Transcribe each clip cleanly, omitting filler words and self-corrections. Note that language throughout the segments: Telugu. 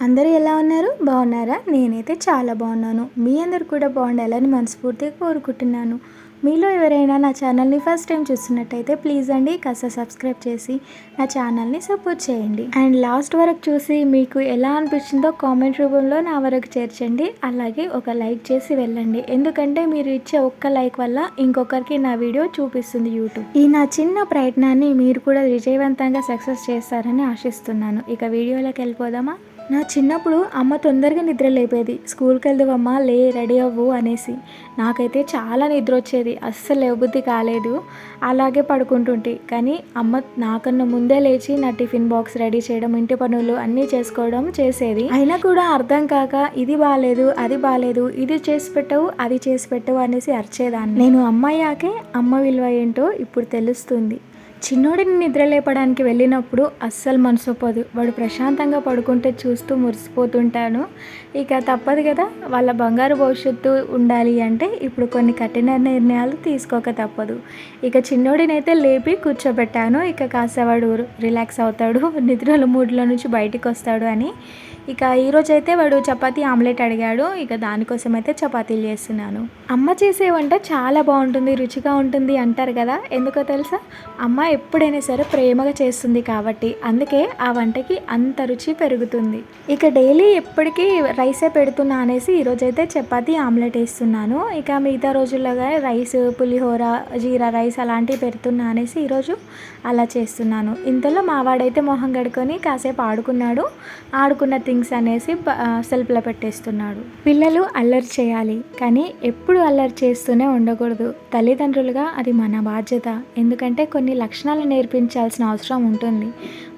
అందరూ ఎలా ఉన్నారు? బాగున్నారా? నేనైతే చాలా బాగున్నాను. మీ అందరు కూడా బాగుండాలని మనస్ఫూర్తిగా కోరుకుంటున్నాను. మీలో ఎవరైనా నా ఛానల్ని ఫస్ట్ టైం చూస్తున్నట్టయితే ప్లీజ్ అండి కాస్త సబ్స్క్రైబ్ చేసి నా ఛానల్ని సపోర్ట్ చేయండి. అండ్ లాస్ట్ వరకు చూసి మీకు ఎలా అనిపించిందో కామెంట్ రూపంలో నా వరకు చేర్చండి. అలాగే ఒక లైక్ చేసి వెళ్ళండి. ఎందుకంటే మీరు ఇచ్చే ఒక్క లైక్ వల్ల ఇంకొకరికి నా వీడియో చూపిస్తుంది యూట్యూబ్. ఈ నా చిన్న ప్రయత్నాన్ని మీరు కూడా విజయవంతంగా సక్సెస్ చేస్తారని ఆశిస్తున్నాను. ఇక వీడియోలోకి వెళ్ళిపోదామా? నా చిన్నప్పుడు అమ్మ తొందరగా నిద్ర లేపేది. స్కూల్కి వెళ్దామమ్మా, లే రెడీ అవ్వు అనేసి. నాకైతే చాలా నిద్ర వచ్చేది, అస్సలు లేవబుద్ధి కాలేదు. అలాగే పడుకుంటుంటే కానీ అమ్మ నాకన్నా ముందే లేచి నా టిఫిన్ బాక్స్ రెడీ చేయడం, ఇంటి పనులు అన్నీ చేసుకోవడం చేసేది. అయినా కూడా అర్థం కాక ఇది బాగాలేదు, అది బాగాలేదు, ఇది చేసి పెట్టవు, అది చేసి పెట్టవు అనేసి అరిచేదాన్ని. నేను అమ్మయ్యాకే అమ్మ విలువ ఏంటో ఇప్పుడు తెలుస్తుంది. చిన్నోడిని నిద్ర లేపడానికి వెళ్ళినప్పుడు అస్సలు మనసు ఒప్పదు. వాడు ప్రశాంతంగా పడుకుంటే చూస్తూ మురిసిపోతుంటాను. ఇక తప్పదు కదా, వాళ్ళ బంగారు భవిష్యత్తు ఉండాలి అంటే ఇప్పుడు కొన్ని కఠిన నిర్ణయాలు తీసుకోక తప్పదు. ఇక చిన్నోడినైతే లేపి కూర్చోబెట్టాను. ఇక కాస్త వాడు రిలాక్స్ అవుతాడు, నిద్రల మూడ్లో నుంచి బయటికి వస్తాడు అని. ఇక ఈరోజైతే వాడు చపాతీ ఆమ్లెట్ అడిగాడు. ఇక దానికోసం అయితే చపాతీలు చేస్తున్నాను. అమ్మ చేసే వంట చాలా బాగుంటుంది, రుచిగా ఉంటుంది అంటారు కదా. ఎందుకో తెలుసా? అమ్మ ఎప్పుడైనా సరే ప్రేమగా చేస్తుంది కాబట్టి, అందుకే ఆ వంటకి అంత రుచి పెరుగుతుంది. ఇక డైలీ ఎప్పటికీ రైసే పెడుతున్నా అనేసి ఈరోజైతే చపాతీ ఆమ్లెట్ వేస్తున్నాను. ఇక మిగతా రోజుల్లోగా రైస్, పులిహోర, జీరా రైస్ అలాంటివి పెడుతున్నా అనేసి ఈరోజు అలా చేస్తున్నాను. ఇంతలో మావాడైతే మొహం కడుకొని కాసేపు ఆడుకున్నాడు. ఆడుకున్న థింగ్స్ అనేసి సెల్ఫ్లో పెట్టేస్తున్నాడు. పిల్లలు అల్లరి చేయాలి, కానీ ఎప్పుడు అల్లరి చేస్తూనే ఉండకూడదు. తల్లిదండ్రులుగా అది మన బాధ్యత. ఎందుకంటే కొన్ని లక్షణాలు నేర్పించాల్సిన అవసరం ఉంటుంది.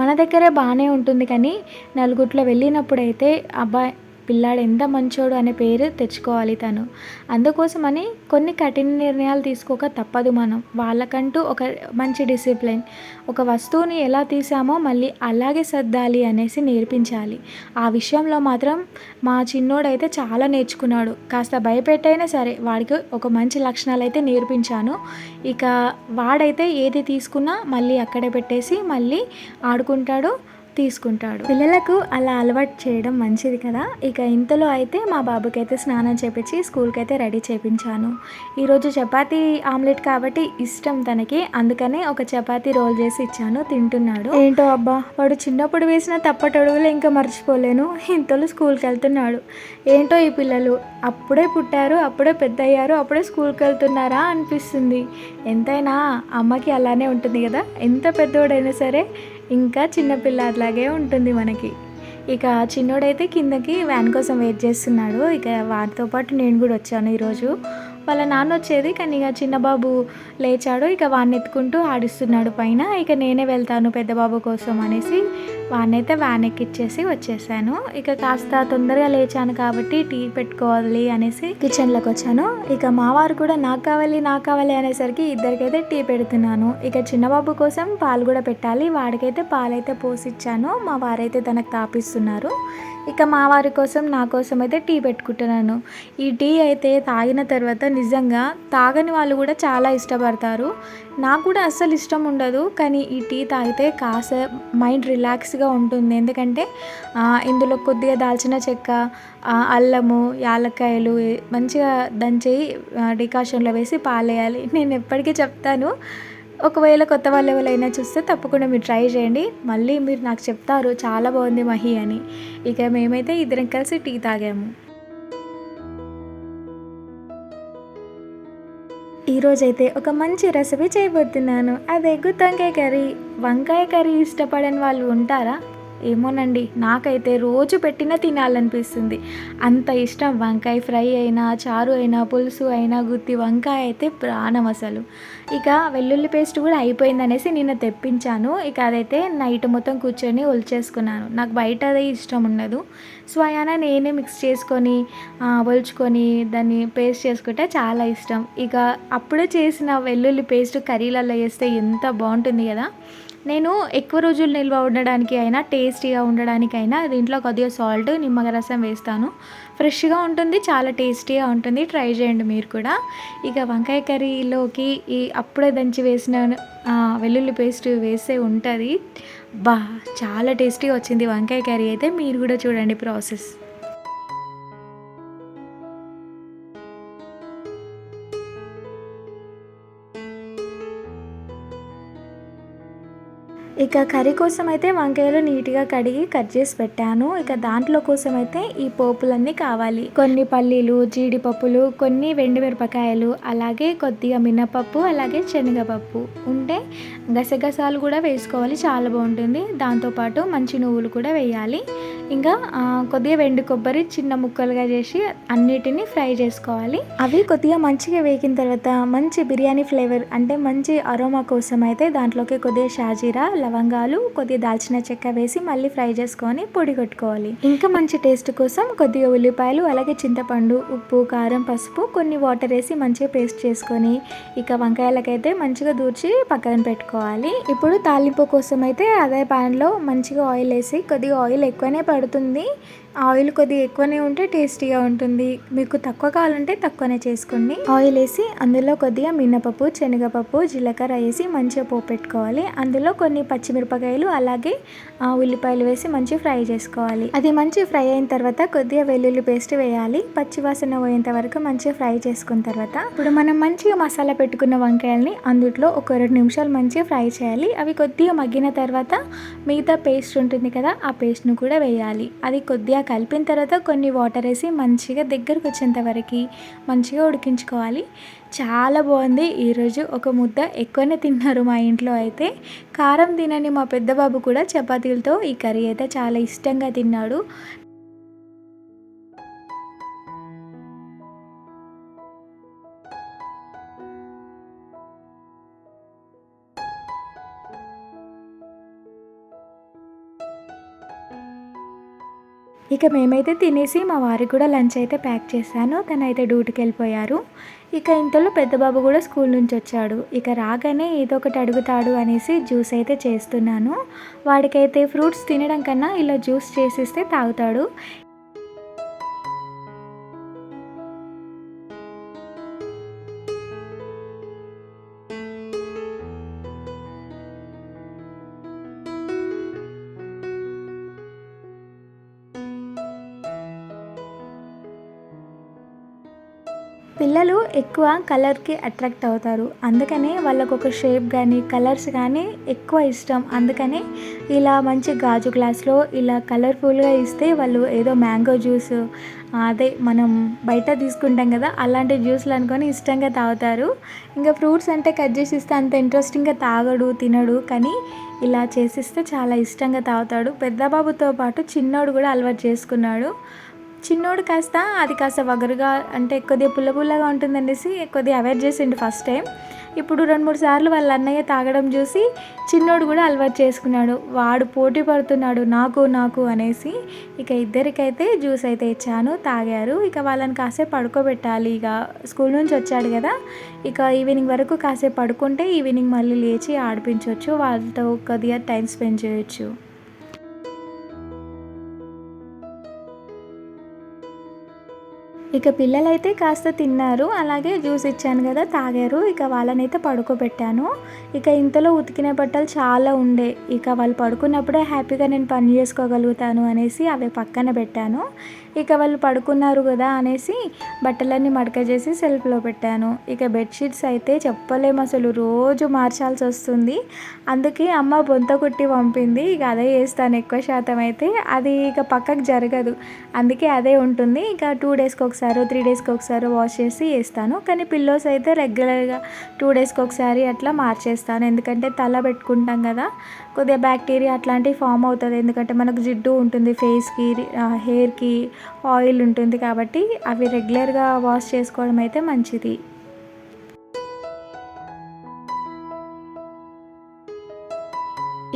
మన దగ్గరే బాగానే ఉంటుంది, కానీ నలుగురిలో వెళ్ళినప్పుడైతే అబ్బాయి పిల్లాడు ఎంత మంచోడు అనే పేరు తెచ్చుకోవాలి తను. అందుకోసమని కొన్ని కఠిన నిర్ణయాలు తీసుకోక తప్పదు. మనం వాళ్ళకంటూ ఒక మంచి డిసిప్లిన్, ఒక వస్తువుని ఎలా తీసామో మళ్ళీ అలాగే సర్దాలి అనేసి నేర్పించాలి. ఆ విషయంలో మాత్రం మా చిన్నోడైతే చాలా నేర్చుకున్నాడు. కాస్త భయపెట్టైనా సరే వాడికి ఒక మంచి లక్షణాలు అయితే నేర్పించాను. ఇక వాడైతే ఏది తీసుకున్నా మళ్ళీ అక్కడే పెట్టేసి మళ్ళీ ఆడుకుంటాడు, తీసుకుంటాడు. పిల్లలకు అలా అలవాటు చేయడం మంచిది కదా. ఇక ఇంతలో అయితే మా బాబుకి అయితే స్నానం చేపించి స్కూల్కి అయితే రెడీ చేయించాను. ఈరోజు చపాతీ ఆమ్లెట్ కాబట్టి ఇష్టం తనకి, అందుకనే ఒక చపాతీ రోల్ చేసి ఇచ్చాను, తింటున్నాడు. ఏంటో అబ్బా, వాడు చిన్నప్పుడు వేసిన తప్పటడుగులు ఇంకా మర్చిపోలేను. ఇంతలో స్కూల్కి వెళ్తున్నాడు. ఏంటో ఈ పిల్లలు అప్పుడే పుట్టారు, అప్పుడే పెద్ద అయ్యారు, అప్పుడే స్కూల్కి వెళ్తున్నారా అనిపిస్తుంది. ఎంతైనా అమ్మకి అలానే ఉంటుంది కదా, ఎంత పెద్దోడైనా సరే ఇంకా చిన్నపిల్లలాగే ఉంటుంది మనకి. ఇక చిన్నోడైతే కిందకి వ్యాన్ కోసం వెయిట్ చేస్తున్నాడు. ఇక వాటితో పాటు నేను కూడా వచ్చాను ఈరోజు. వాళ్ళ నాన్న వచ్చేది, కానీ ఇక చిన్నబాబు లేచాడు. ఇక వాడిని ఎత్తుకుంటూ ఆడిస్తున్నాడు పైన. ఇక నేనే వెళ్తాను పెద్ద బాబు కోసం అనేసి వాడినైతే వ్యాన్ ఎక్కిచ్చేసి వచ్చేసాను. ఇక కాస్త తొందరగా లేచాను కాబట్టి టీ పెట్టుకోవాలి అనేసి కిచెన్లోకి వచ్చాను. ఇక మావారు కూడా నాకు కావాలి అనేసరికి ఇద్దరికైతే టీ పెడుతున్నాను. ఇక చిన్నబాబు కోసం పాలు కూడా పెట్టాలి. వాడికైతే పాలైతే పోసిచ్చాను. మా వారైతే తనకు తాపిస్తున్నారు. ఇక మా వారి కోసం నా కోసం అయితే టీ పెట్టుకుంటున్నాను. ఈ టీ అయితే తాగిన తర్వాత నిజంగా తాగని వాళ్ళు కూడా చాలా ఇష్టపడతారు. నాకు కూడా అస్సలు ఇష్టం ఉండదు, కానీ ఈ టీ తాగితే కాస్త మైండ్ రిలాక్స్గా ఉంటుంది. ఎందుకంటే ఇందులో కొద్దిగా దాల్చిన చెక్క, అల్లము, యాలక్కాయలు మంచిగా దంచి డికాషన్లో వేసి పాలేయాలి. నేను ఎప్పటికీ చెప్తాను, ఒకవేళ కొత్త వాళ్ళు ఎవరైనా చూస్తే తప్పకుండా మీరు ట్రై చేయండి. మళ్ళీ మీరు నాకు చెప్తారు చాలా బాగుంది మహి అని. ఇక మేమైతే ఇద్దరం కలిసి టీ తాగాము. ఈరోజైతే ఒక మంచి రెసిపీ చేయబోతున్నాను. అదే గుత్తొంకాయ కర్రీ. వంకాయ కర్రీ ఇష్టపడని వాళ్ళు ఉంటారా? ఏమోనండి, నాకైతే రోజు పెట్టినా తినాలనిపిస్తుంది. అంత ఇష్టం. వంకాయ ఫ్రై అయినా, చారు అయినా, పులుసు అయినా, గుత్తి వంకాయ అయితే ప్రాణం అసలు. ఇక వెల్లుల్లి పేస్ట్ కూడా అయిపోయిందనేసి నిన్న తెప్పించాను. ఇక అదైతే నైట్ మొత్తం కూర్చొని ఒలిచేసుకున్నాను. నాకు బయట అది ఇష్టం ఉండదు. స్వయానా నేనే మిక్స్ చేసుకొని ఒలుచుకొని దాన్ని పేస్ట్ చేసుకుంటే చాలా ఇష్టం. ఇక అప్పుడే చేసిన వెల్లుల్లి పేస్ట్ కర్రీలలో వేస్తే ఎంత బాగుంటుంది కదా. నేను ఎక్కువ రోజులు నిల్వ ఉండడానికి అయినా, టేస్టీగా ఉండడానికైనా దీంట్లో కొద్దిగా సాల్ట్, నిమ్మరసం వేస్తాను. ఫ్రెష్గా ఉంటుంది, చాలా టేస్టీగా ఉంటుంది. ట్రై చేయండి మీరు కూడా. ఇక వంకాయ కర్రీలోకి ఈ అప్పుడే దంచి వేసిన వెల్లుల్లి పేస్ట్ వేస్తే ఉంటుంది. బా చాలా టేస్టీగా వచ్చింది వంకాయ కర్రీ అయితే. మీరు కూడా చూడండి ప్రాసెస్. ఇక కర్రీ కోసమైతే వంకాయలు నీట్‌గా కడిగి కట్ చేసి పెట్టాను. ఇక దాంట్లో కోసమైతే ఈ పోపులన్నీ కావాలి. కొన్ని పల్లీలు, జీడిపప్పులు, కొన్ని ఎండుమిరపకాయలు, అలాగే కొద్దిగా మినపప్పు, అలాగే శనగపప్పు ఉంటే గసగసాలు కూడా వేసుకోవాలి, చాలా బాగుంటుంది. దాంతోపాటు మంచి నువ్వులు కూడా వేయాలి. ఇంకా కొద్దిగా వెండి కొబ్బరి చిన్న ముక్కలుగా చేసి అన్నిటిని ఫ్రై చేసుకోవాలి. అవి కొద్దిగా మంచిగా వేగిన తర్వాత మంచి బిర్యానీ ఫ్లేవర్ అంటే మంచి అరోమా కోసం అయితే దాంట్లోకి కొద్దిగా షాజీరా, లవంగాలు, కొద్దిగా దాల్చిన చెక్క వేసి మళ్ళీ ఫ్రై చేసుకొని పొడి కొట్టుకోవాలి. ఇంకా మంచి టేస్ట్ కోసం కొద్దిగా ఉల్లిపాయలు, అలాగే చింతపండు, ఉప్పు, కారం, పసుపు, కొన్ని వాటర్ వేసి మంచిగా పేస్ట్ చేసుకొని ఇక వంకాయలకైతే మంచిగా దూర్చి పక్కన పెట్టుకోవాలి. ఇప్పుడు తాలింపు కోసం అయితే అదే ప్యాన్లో మంచిగా ఆయిల్ వేసి, కొద్దిగా ఆయిల్ ఎక్కువనే పడుతుంది, ఆయిల్ కొద్దిగా ఎక్కువనే ఉంటే టేస్టీగా ఉంటుంది. మీకు తక్కువ కావాలంటే తక్కువనే చేసుకోండి. ఆయిల్ వేసి అందులో కొద్దిగా మినపప్పు, శనగపప్పు, జీలకర్ర వేసి మంచిగా పోపు పెట్టుకోవాలి. అందులో కొన్ని పచ్చిమిరపకాయలు, అలాగే ఉల్లిపాయలు వేసి మంచిగా ఫ్రై చేసుకోవాలి. అది మంచిగా ఫ్రై అయిన తర్వాత కొద్దిగా వెల్లుల్లి పేస్ట్ వేయాలి. పచ్చివాసన పోయేంత వరకు మంచిగా ఫ్రై చేసుకున్న తర్వాత ఇప్పుడు మనం మంచిగా మసాలా పెట్టుకున్న వంకాయల్ని అందులో ఒక 2 నిమిషాలు మంచిగా ఫ్రై చేయాలి. అవి కొద్దిగా మగ్గిన తర్వాత మిగతా పేస్ట్ ఉంటుంది కదా, ఆ పేస్ట్ను కూడా వేయాలి. అది కొద్దిగా కలిపిన తర్వాత కొన్ని వాటర్ వేసి మంచిగా దగ్గరకు వచ్చేంత వరకు మంచిగా ఉడికించుకోవాలి. చాలా బాగుంది. ఈరోజు ఒక ముద్ద ఎక్కువనే తిన్నారు మా ఇంట్లో అయితే. కారం తినని మా పెద్ద బాబు కూడా చపాతీలతో ఈ కర్రీ అయితే చాలా ఇష్టంగా తిన్నాడు. ఇక మేమైతే తినేసి మా వారికి కూడా లంచ్ అయితే ప్యాక్ చేశాను. తనైతే డ్యూటీకి వెళ్ళిపోయారు. ఇక ఇంతలో పెద్ద బాబు కూడా స్కూల్ నుంచి వచ్చాడు. ఇక రాగానే ఏదో ఒకటి అడుగుతాడు అనేసి జ్యూస్ అయితే చేస్తున్నాను. వాడికైతే ఫ్రూట్స్ తినడం కన్నా ఇలా జ్యూస్ చేసిస్తే తాగుతాడు. పిల్లలు ఎక్కువ కలర్‌కి అట్రాక్ట్ అవుతారు. అందుకనే వాళ్ళకొక షేప్ గానీ, కలర్స్ గానీ ఎక్కువ ఇష్టం. అందుకనే ఇలా మంచి గాజు గ్లాస్‌లో ఇలా కలర్‌ఫుల్‌గా ఇస్తే వాళ్ళు ఏదో మ్యాంగో జ్యూస్ అదే మనం బయట తీసుకుంటాం కదా, అలాంటి జ్యూస్‌లు అనుకొని ఇష్టంగా తాగుతారు. ఇంకా ఫ్రూట్స్ అంటే కట్ చేసి ఇస్తే అంత ఇంట్రెస్టింగ్‌గా తాగడు, తినడు. కానీ ఇలా చేసిస్తే చాలా ఇష్టంగా తాగుతాడు. పెద్ద బాబుతో పాటు చిన్నోడు కూడా అలవాటు చేసుకున్నాడు. చిన్నోడు కాస్త వగరుగా అంటే కొద్దిగా పుల్ల పుల్లగా ఉంటుందనేసి కొద్దిగా అవాయిడ్ చేసిండు ఫస్ట్ టైం. ఇప్పుడు 2, 3 సార్లు వాళ్ళ అన్నయ్య తాగడం చూసి చిన్నోడు కూడా అలవాటు చేసుకున్నాడు. వాడు పోటీ పడుతున్నాడు నాకు నాకు అనేసి. ఇక ఇద్దరికైతే జ్యూస్ అయితే ఇచ్చాను, తాగారు. ఇక వాళ్ళని కాసేపు పడుకోబెట్టాలి. ఇక స్కూల్ నుంచి వచ్చాడు కదా, ఇక ఈవినింగ్ వరకు కాసేపు పడుకుంటే ఈవినింగ్ మళ్ళీ లేచి ఆడిపించవచ్చు, వాళ్ళతో కొద్దిగా టైం స్పెండ్ చేయొచ్చు. ఇక పిల్లలైతే కాస్త తిన్నారు. అలాగే జ్యూస్ ఇచ్చాను కదా, తాగారు. ఇక వాళ్ళనైతే పడుకోబెట్టాను. ఇక ఇంతలో ఉతికిన బట్టలు చాలా ఉండే. ఇక వాళ్ళు పడుకున్నప్పుడే హ్యాపీగా నేను పని చేసుకోగలుగుతాను అనేసి అవి పక్కన పెట్టాను. ఇక వాళ్ళు పడుకున్నారు కదా అనేసి బట్టలన్నీ మడక చేసి సెల్ఫ్లో పెట్టాను. ఇక బెడ్షీట్స్ అయితే చెప్పలేము అసలు, రోజు మార్చాల్సి వస్తుంది. అందుకే అమ్మ బొంత కుట్టి పంపింది. ఇక అదే చేస్తాను ఎక్కువ శాతం అయితే. అది ఇక పక్కకు జరగదు, అందుకే అదే ఉంటుంది. ఇక 2 డేస్కి ఒకసారి 3 డేస్కి ఒకసారి వాష్ చేసి వేస్తాను. కానీ పిల్లోస్ అయితే రెగ్యులర్గా 2 డేస్కి ఒకసారి అట్లా మార్చేస్తాను. ఎందుకంటే తల పెట్టుకుంటాం కదా, కొద్దిగా బ్యాక్టీరియా అట్లాంటివి ఫామ్ అవుతుంది. ఎందుకంటే మనకు జిడ్డు ఉంటుంది ఫేస్కి, హెయిర్కి ఆయిల్ ఉంటుంది కాబట్టి అవి రెగ్యులర్గా వాష్ చేసుకోవడం అయితే మంచిది.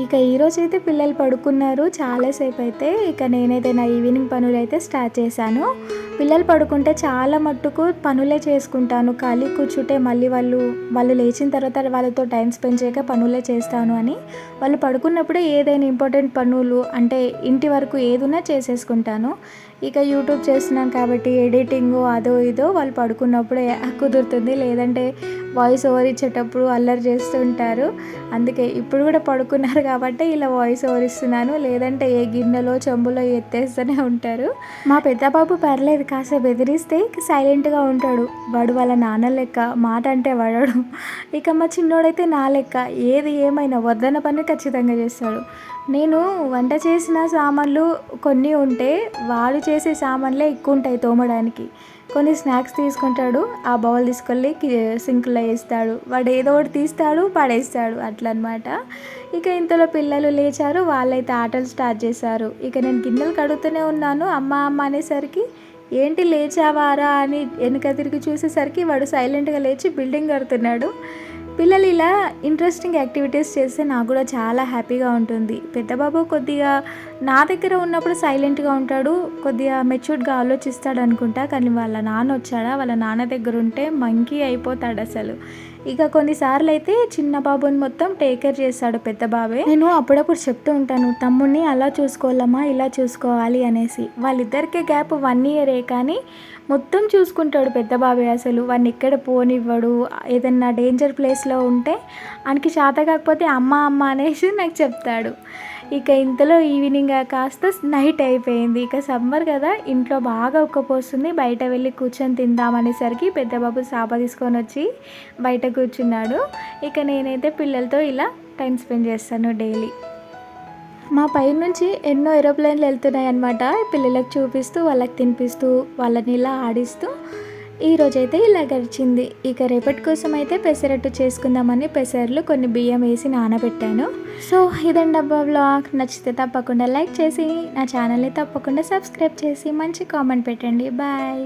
ఇక ఈరోజైతే పిల్లలు పడుకున్నారు చాలాసేపు అయితే. ఇక నేనైతే నా ఈవినింగ్ పనులైతే స్టార్ట్ చేశాను. పిల్లలు పడుకుంటే చాలా మట్టుకు పనులే చేసుకుంటాను. ఖాళీ కూర్చుంటే మళ్ళీ వాళ్ళు లేచిన తర్వాత వాళ్ళతో టైం స్పెండ్ చేయక పనులే చేస్తాను అని. వాళ్ళు పడుకున్నప్పుడే ఏదైనా ఇంపార్టెంట్ పనులు అంటే ఇంటి వరకు ఏదున్నా చేసేసుకుంటాను. ఇక యూట్యూబ్ చేస్తున్నాను కాబట్టి ఎడిటింగు అదో ఇదో వాళ్ళు పడుకున్నప్పుడే కుదురుతుంది. లేదంటే వాయిస్ ఓవర్ ఇచ్చేటప్పుడు అల్లరి చేస్తూ ఉంటారు. అందుకే ఇప్పుడు కూడా పడుకున్నారు కాబట్టి ఇలా వాయిస్ ఓవర్ ఇస్తున్నాను, లేదంటే ఏ గిన్నెలో చెంబులో ఎత్తేస్తూనే ఉంటారు. మా పెద్ద బాబు పర్లేదు, కాసేపు బెదిరిస్తే సైలెంట్గా ఉంటాడు. వాడు వాళ్ళ నాన్న లెక్క, మాట అంటే వాడడు. ఇక మా చిన్నోడైతే నా లెక్క, ఏది ఏమైనా వద్దన్న పని ఖచ్చితంగా చేస్తాడు. నేను వంట చేసిన సామాన్లు కొన్ని ఉంటే వాడు చేసే సామాన్లే ఎక్కువ ఉంటాయి తోమడానికి. కొన్ని స్నాక్స్ తీసుకుంటాడు, ఆ బౌల్ తీసుకెళ్ళి సింక్లో వేస్తాడు. వాడు ఏదో ఒకటి తీస్తాడు, పడేస్తాడు, అట్లా అనమాట. ఇక ఇంతలో పిల్లలు లేచారు, వాళ్ళైతే ఆటలు స్టార్ట్ చేశారు. ఇక నేను గిన్నెలు కడుగుతూనే ఉన్నాను. అమ్మ అమ్మ అనేసరికి ఏంటి లేచావారా అని వెనక తిరిగి చూసేసరికి వాడు సైలెంట్గా లేచి బిల్డింగ్ కడుతున్నాడు. పిల్లలు ఇలా ఇంట్రెస్టింగ్ యాక్టివిటీస్ చేస్తే నాకు కూడా చాలా హ్యాపీగా ఉంటుంది. పెద్ద బాబు కొద్దిగా నా దగ్గర ఉన్నప్పుడు సైలెంట్గా ఉంటాడు, కొద్దిగా మెచ్యూర్డ్గా ఆలోచిస్తాడు అనుకుంటా. కానీ వాళ్ళ నాన్న వచ్చాడా, వాళ్ళ నాన్న దగ్గర ఉంటే మంకీ అయిపోతాడు అసలు. ఇక కొన్నిసార్లు అయితే చిన్న బాబుని మొత్తం టేక్ కేర్ చేస్తాడు పెద్ద బాబే. నేను అప్పుడప్పుడు చెప్తూ ఉంటాను, తమ్ముడిని అలా చూసుకోవాలమ్మా, ఇలా చూసుకోవాలి అనేసి. వాళ్ళిద్దరికే గ్యాప్ 1 ఇయరే, కానీ మొత్తం చూసుకుంటాడు పెద్ద బాబే. అసలు వాడిని ఎక్కడ పోనివ్వడు. ఏదన్నా డేంజర్ ప్లేస్లో ఉంటే ఆయనకి చేత కాకపోతే అమ్మ అమ్మ అనేసి నాకు చెప్తాడు. ఇక ఇంతలో ఈవినింగ్ కాస్త నైట్ అయిపోయింది. ఇక సమ్మర్ కదా, ఇంట్లో బాగా ఉక్కపోస్తుంది. బయట వెళ్ళి కూర్చొని తిందామనేసరికి పెద్ద బాబు చాప తీసుకొని వచ్చి బయట కూర్చున్నాడు. ఇక నేనైతే పిల్లలతో ఇలా టైం స్పెండ్ చేస్తాను డైలీ. మా పై నుంచి ఎన్నో ఏరోప్లేన్లు వెళ్తున్నాయి అన్నమాట. పిల్లలకు చూపిస్తూ, వాళ్ళకి తినిపిస్తూ, వాళ్ళని ఇలా ఆడిస్తూ ఈరోజైతే ఇలా గడిచింది. ఇక రేపటి కోసం అయితే పెసరట్టు చేసుకుందామని పెసర్లు కొన్ని బియ్యం వేసి నానబెట్టాను. సో ఇదండి అబ్బా వ్లాగ్. నచ్చితే తప్పకుండా లైక్ చేసి నా ఛానల్ని తప్పకుండా సబ్స్క్రైబ్ చేసి మంచి కామెంట్ పెట్టండి. బాయ్.